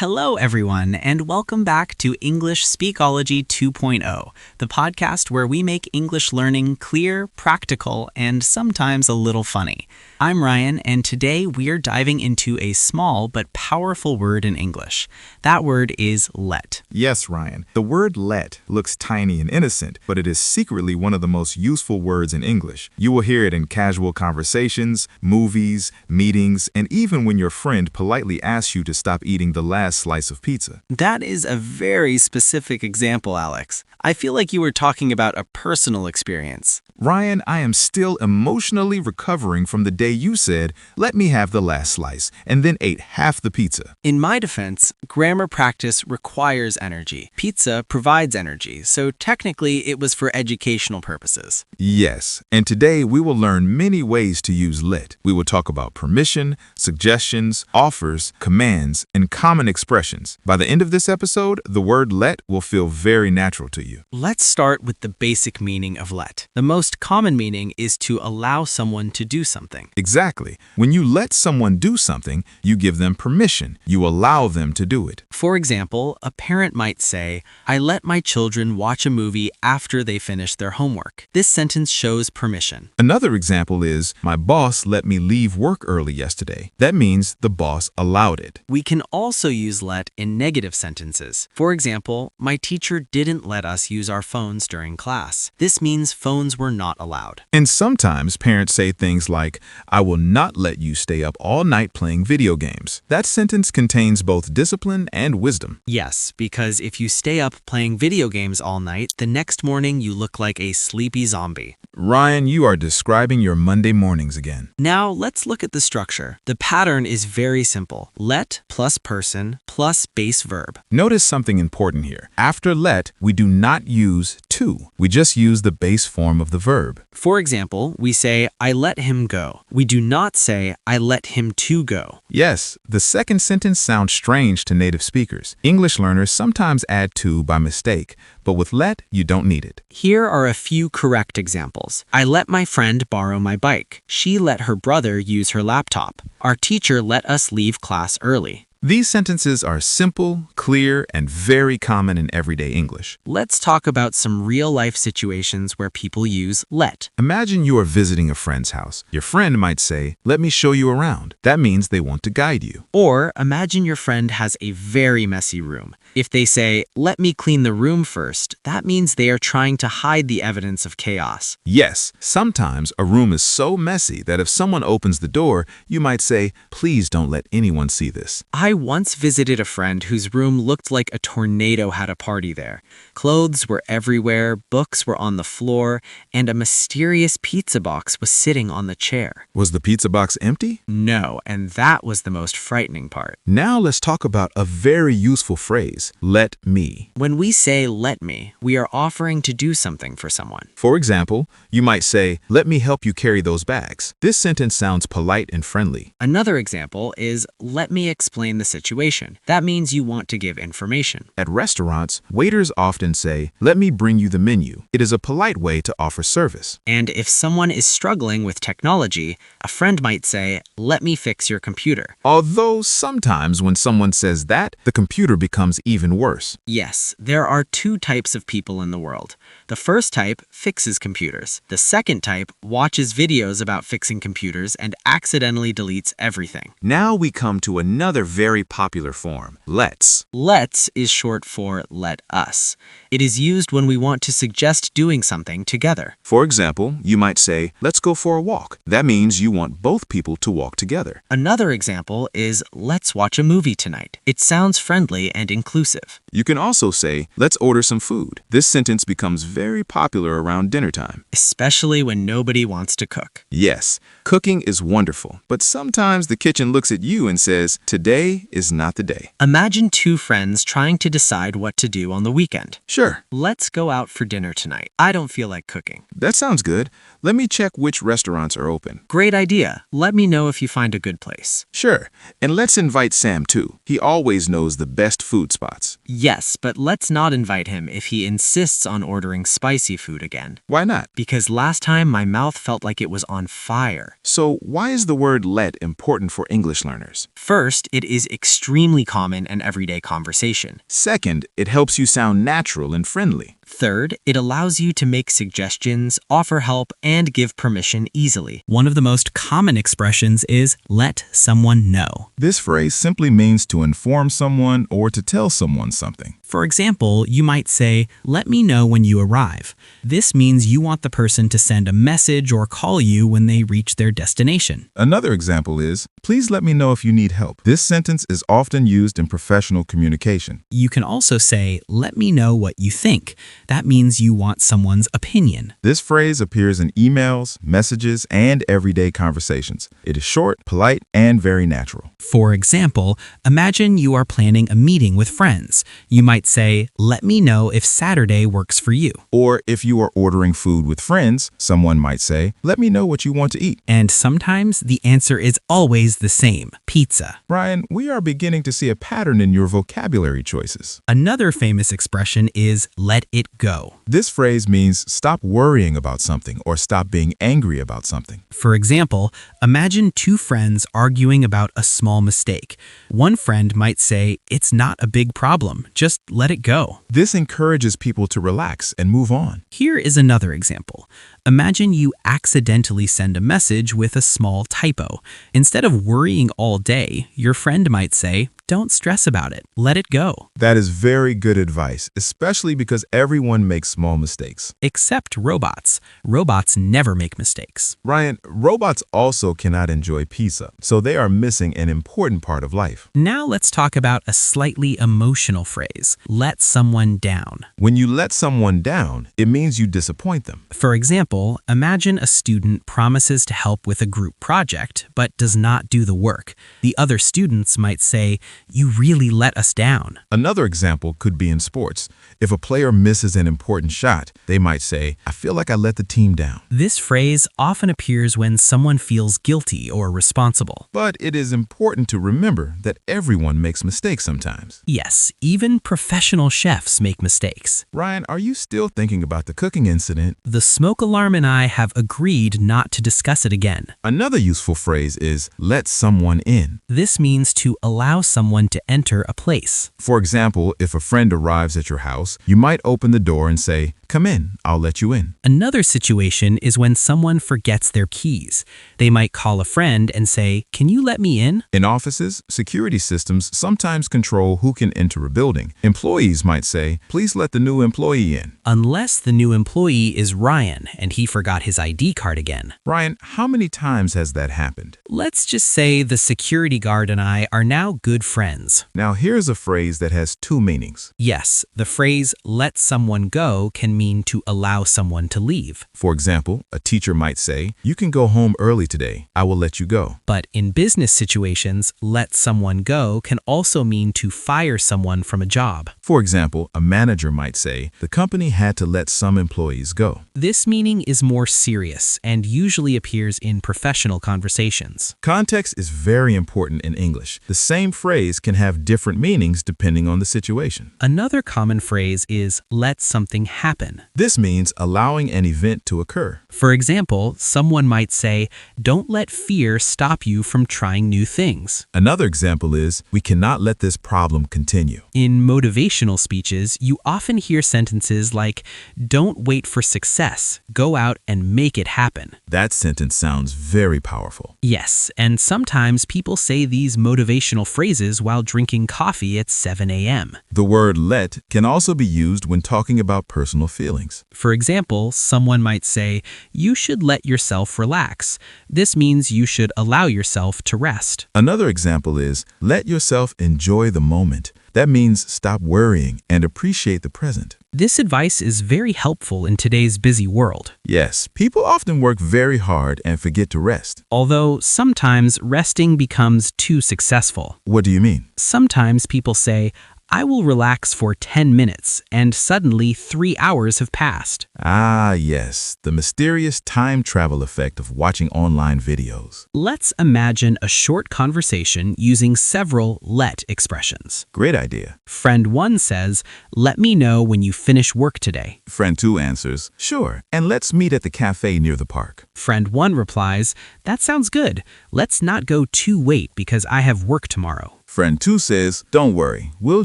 Hello, everyone, and welcome back to English Speakology 2.0, the podcast where we make English learning clear, practical, and sometimes a little funny. I'm Ryan, and today we're diving into a small but powerful word in English. That word is let. Yes, Ryan. The word let looks tiny and innocent, but it is secretly one of the most useful words in English. You will hear it in casual conversations, movies, meetings, and even when your friend politely asks you to stop eating the last slice of pizza. That is a very specific example, Alex. I feel like you were talking about a personal experience. Ryan, I am still emotionally recovering from the day you said, "Let me have the last slice," and then ate half the pizza. In my defense, grammar practice requires energy. Pizza provides energy, so technically it was for educational purposes. Yes, and today we will learn many ways to use let. We will talk about permission, suggestions, offers, commands, and common expressions. By the end of this episode, the word let will feel very natural to you. Let's start with the basic meaning of let. The most common meaning is to allow someone to do something. Exactly. When you let someone do something, you give them permission. You allow them to do it. For example, a parent might say, "I let my children watch a movie after they finish their homework." This sentence shows permission. Another example is, "My boss let me leave work early yesterday." That means the boss allowed it. We can also use let in negative sentences. For example, my teacher didn't let us use our phones during class. This means phones were not allowed. And sometimes parents say things like, "I will not let you stay up all night playing video games." That sentence contains both discipline and wisdom. Yes, because if you stay up playing video games all night, the next morning you look like a sleepy zombie. Ryan, you are describing your Monday mornings again. Now let's look at the structure. The pattern is very simple. Let plus person plus base verb. Notice something important here. After let, we do not use to. We just use the base form of the verb. For example, we say, "I let him go." We do not say, "I let him to go." Yes, the second sentence sounds strange to native speakers. English learners sometimes add to by mistake, but with let, you don't need it. Here are a few correct examples. I let my friend borrow my bike. She let her brother use her laptop. Our teacher let us leave class early. These sentences are simple, clear, and very common in everyday English. Let's talk about some real-life situations where people use let. Imagine you are visiting a friend's house. Your friend might say, "Let me show you around." That means they want to guide you. Or imagine your friend has a very messy room. If they say, "Let me clean the room first," that means they are trying to hide the evidence of chaos. Yes, sometimes a room is so messy that if someone opens the door, you might say, "Please don't let anyone see this." I once visited a friend whose room looked like a tornado had a party there. Clothes were everywhere, books were on the floor, and a mysterious pizza box was sitting on the chair. Was the pizza box empty? No, and that was the most frightening part. Now let's talk about a very useful phrase, let me. When we say let me, we are offering to do something for someone. For example, you might say, "Let me help you carry those bags." This sentence sounds polite and friendly. Another example is, "Let me explain the situation." That means you want to give information. At restaurants, waiters often say, "Let me bring you the menu." It is a polite way to offer service. And if someone is struggling with technology, a friend might say, "Let me fix your computer." Although sometimes when someone says that, the computer becomes even worse. Yes, there are two types of people in the world. The first type fixes computers. The second type watches videos about fixing computers and accidentally deletes everything. Now we come to another very popular form, let's. Let's is short for let us. It is used when we want to suggest doing something together. For example, you might say, "Let's go for a walk." That means you want both people to walk together. Another example is, "Let's watch a movie tonight." It sounds friendly and inclusive. You can also say, "Let's order some food." This sentence becomes very popular around dinner time. Especially when nobody wants to cook. Yes, cooking is wonderful, but sometimes the kitchen looks at you and says, "Today is not the day." Imagine two friends trying to decide what to do on the weekend. Sure, Let's go out for dinner tonight. I don't feel like cooking. that sounds good. Let me check which restaurants are open. Great idea. Let me know if you find a good place. Sure, and let's invite Sam too. He always knows the best food spots. Yes, but let's not invite him if he insists on ordering spicy food again. Why not? Because last time my mouth felt like it was on fire. So why is the word let important for English learners? First, it is extremely common in everyday conversation. Second, it helps you sound natural and friendly. Third, it allows you to make suggestions, offer help, and give permission easily. One of the most common expressions is let someone know. This phrase simply means to inform someone or to tell someone something. For example, you might say, let me know when you arrive. This means you want the person to send a message or call you when they reach their destination. Another example is, please let me know if you need help. This sentence is often used in professional communication. You can also say, let me know what you think. That means you want someone's opinion. This phrase appears in emails, messages, and everyday conversations. It is short, polite, and very natural. For example, imagine you are planning a meeting with friends. You might say, let me know if Saturday works for you. Or if you are ordering food with friends, someone might say, let me know what you want to eat. And sometimes the answer is always the same, pizza. Ryan, we are beginning to see a pattern in your vocabulary choices. Another famous expression is let it go. This phrase means stop worrying about something or stop being angry about something. For example, imagine two friends arguing about a small mistake. One friend might say, it's not a big problem, just let it go. This encourages people to relax and move on. Here is another example. Imagine you accidentally send a message with a small typo. Instead of worrying all day, your friend might say, don't stress about it, let it go. That is very good advice, especially because everyone makes small mistakes. Except robots. Robots never make mistakes. Ryan, robots also cannot enjoy pizza, so they are missing an important part of life. Now let's talk about a slightly emotional phrase, let someone down. When you let someone down, it means you disappoint them. For example, imagine a student promises to help with a group project, but does not do the work. The other students might say, you really let us down. Another example could be in sports. If a player misses an important shot, they might say, I feel like I let the team down. This phrase often appears when someone feels guilty or responsible. But it is important to remember that everyone makes mistakes sometimes. Yes, even professional chefs make mistakes. Ryan, are you still thinking about the cooking incident? The smoke alarm and I have agreed not to discuss it again. Another useful phrase is let someone in. This means to allow someone to enter a place. For example, if a friend arrives at your house, you might open the door and say, come in, I'll let you in. Another situation is when someone forgets their keys. They might call a friend and say, can you let me in? In offices, security systems sometimes control who can enter a building. Employees might say, please let the new employee in. Unless the new employee is Ryan and he forgot his ID card again. Ryan, how many times has that happened? Let's just say the security guard and I are now good friends. Now here's a phrase that has two meanings. Yes, the phrase let someone go can mean to allow someone to leave. For example, a teacher might say, you can go home early today. I will let you go. But in business situations, let someone go can also mean to fire someone from a job. For example, a manager might say, the company had to let some employees go. This meaning is more serious and usually appears in professional conversations. Context is very important in English. The same phrase can have different meanings depending on the situation. Another common phrase is let something happen. This means allowing an event to occur. For example, someone might say, don't let fear stop you from trying new things. Another example is, we cannot let this problem continue. In motivational speeches, you often hear sentences like, don't wait for success, go out and make it happen. That sentence sounds very powerful. Yes, and sometimes people say these motivational phrases while drinking coffee at 7 a.m. The word let can also be used when talking about personal feelings. For example, someone might say, you should let yourself relax. This means you should allow yourself to rest. Another example is, let yourself enjoy the moment. That means stop worrying and appreciate the present. This advice is very helpful in today's busy world. Yes, people often work very hard and forget to rest. Although sometimes resting becomes too successful. What do you mean? Sometimes people say, I will relax for 10 minutes, and suddenly 3 hours have passed. Ah, yes, the mysterious time travel effect of watching online videos. Let's imagine a short conversation using several let expressions. Great idea. Friend 1 says, "Let me know when you finish work today." Friend 2 answers, "Sure, and let's meet at the cafe near the park." Friend 1 replies, "That sounds good. Let's not go too late because I have work tomorrow." Friend 2 says, "Don't worry, we'll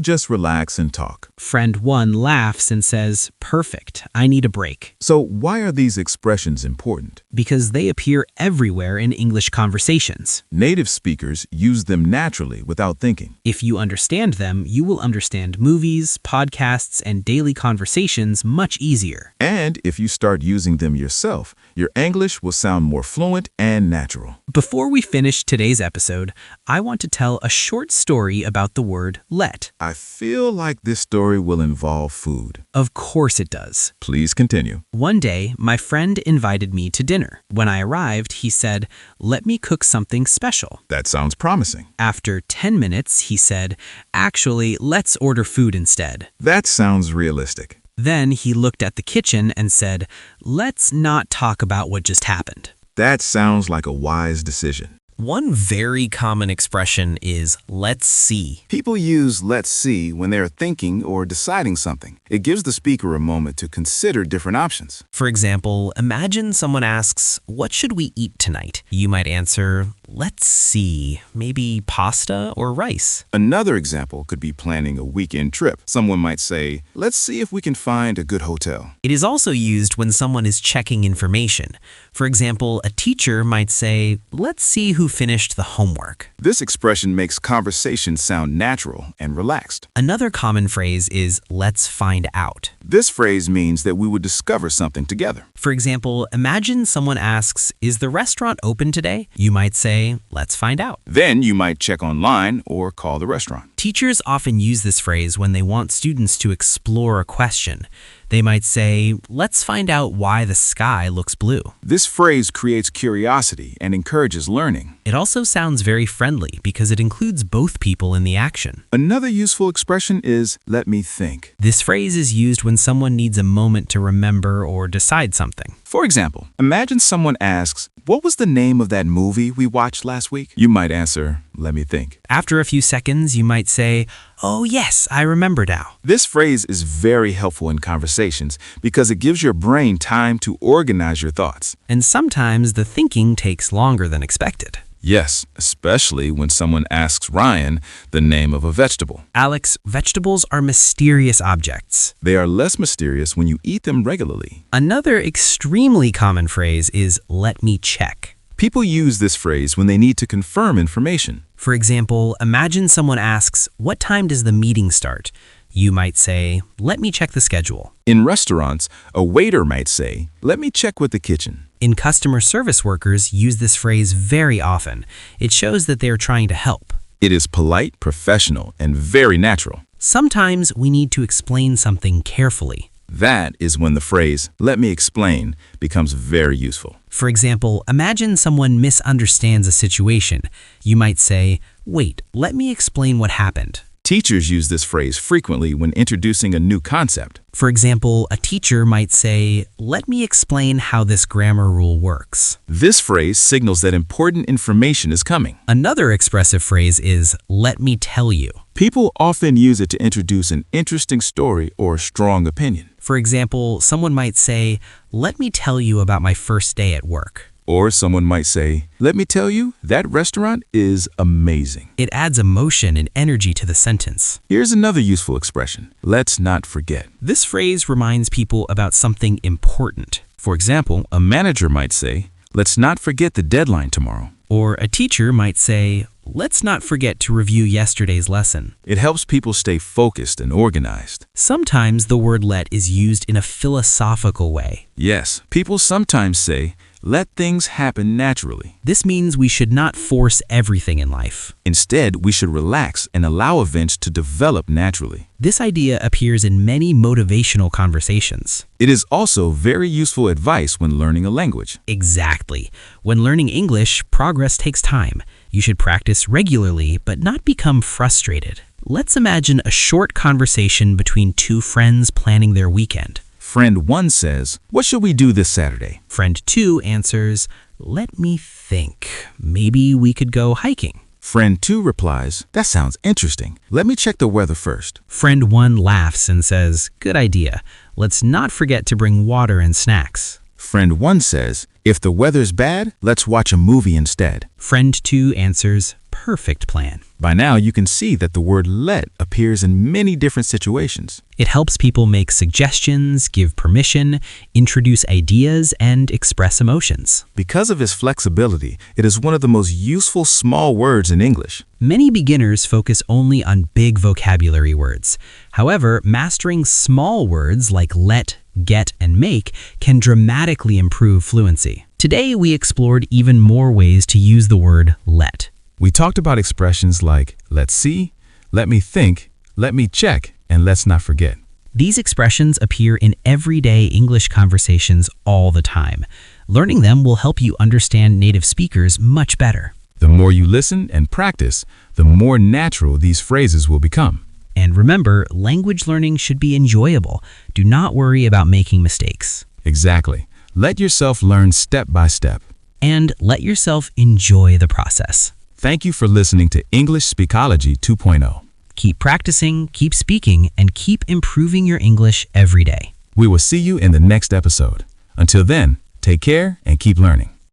just relax and talk." Friend 1 laughs and says, "Perfect. I need a break." So why are these expressions important? Because they appear everywhere in English conversations. Native speakers use them naturally without thinking. If you understand them, you will understand movies, podcasts, and daily conversations much easier. And if you start using them yourself, your English will sound more fluent and natural. Before we finish today's episode, I want to tell a short story about the word let. I feel like this story will involve food. Of course it does. Please continue. One day, my friend invited me to dinner. When I arrived, he said, "Let me cook something special." That sounds promising. After 10 minutes, he said, "Actually, let's order food instead." That sounds realistic. Then he looked at the kitchen and said, "Let's not talk about what just happened." That sounds like a wise decision. One very common expression is let's see. People use let's see when they're thinking or deciding something. It gives the speaker a moment to consider different options. For example, imagine someone asks, "What should we eat tonight?" You might answer, "Let's see, maybe pasta or rice." Another example could be planning a weekend trip. Someone might say, "Let's see if we can find a good hotel." It is also used when someone is checking information. For example, a teacher might say, "Let's see who finished the homework." This expression makes conversation sound natural and relaxed. Another common phrase is let's find out. This phrase means that we would discover something together. For example, imagine someone asks, "Is the restaurant open today?" You might say, "Let's find out." Then you might check online or call the restaurant. Teachers often use this phrase when they want students to explore a question. They might say, "Let's find out why the sky looks blue." This phrase creates curiosity and encourages learning. It also sounds very friendly because it includes both people in the action. Another useful expression is let me think. This phrase is used when someone needs a moment to remember or decide something. For example, imagine someone asks, "What was the name of that movie we watched last week?" You might answer, "Let me think." After a few seconds, you might say, "Oh yes, I remember now." This phrase is very helpful in conversations because it gives your brain time to organize your thoughts. And sometimes the thinking takes longer than expected. Yes, especially when someone asks Ryan the name of a vegetable. Alex, vegetables are mysterious objects. They are less mysterious when you eat them regularly. Another extremely common phrase is "let me check." People use this phrase when they need to confirm information. For example, imagine someone asks, "What time does the meeting start?" You might say, "Let me check the schedule." In restaurants, a waiter might say, "Let me check with the kitchen." In customer service, workers use this phrase very often. It shows that they are trying to help. It is polite, professional, and very natural. Sometimes we need to explain something carefully. That is when the phrase, "let me explain," becomes very useful. For example, imagine someone misunderstands a situation. You might say, "Wait, let me explain what happened." Teachers use this phrase frequently when introducing a new concept. For example, a teacher might say, "Let me explain how this grammar rule works." This phrase signals that important information is coming. Another expressive phrase is, "Let me tell you." People often use it to introduce an interesting story or strong opinion. For example, someone might say, "Let me tell you about my first day at work." Or someone might say, "Let me tell you, that restaurant is amazing." It adds emotion and energy to the sentence. Here's another useful expression, "let's not forget." This phrase reminds people about something important. For example, a manager might say, "Let's not forget the deadline tomorrow." Or a teacher might say, "Let's not forget to review yesterday's lesson." It helps people stay focused and organized. Sometimes the word let is used in a philosophical way. Yes, people sometimes say, "Let things happen naturally." This means we should not force everything in life. Instead, we should relax and allow events to develop naturally. This idea appears in many motivational conversations. It is also very useful advice when learning a language. Exactly. When learning English, progress takes time. You should practice regularly, but not become frustrated. Let's imagine a short conversation between two friends planning their weekend. Friend 1 says, "What should we do this Saturday?" Friend 2 answers, "Let me think. Maybe we could go hiking." Friend 2 replies, "That sounds interesting. Let me check the weather first." Friend 1 laughs and says, "Good idea. Let's not forget to bring water and snacks." Friend 1 says, "If the weather's bad, let's watch a movie instead." Friend 2 answers, "Perfect plan." By now, you can see that the word let appears in many different situations. It helps people make suggestions, give permission, introduce ideas, and express emotions. Because of its flexibility, it is one of the most useful small words in English. Many beginners focus only on big vocabulary words. However, mastering small words like let, get, and make can dramatically improve fluency. Today, we explored even more ways to use the word let. We talked about expressions like let's see, let me think, let me check, and let's not forget. These expressions appear in everyday English conversations all the time. Learning them will help you understand native speakers much better. The more you listen and practice, the more natural these phrases will become. And remember, language learning should be enjoyable. Do not worry about making mistakes. Exactly. Let yourself learn step by step. And let yourself enjoy the process. Thank you for listening to English Speakology 2.0. Keep practicing, keep speaking, and keep improving your English every day. We will see you in the next episode. Until then, take care and keep learning.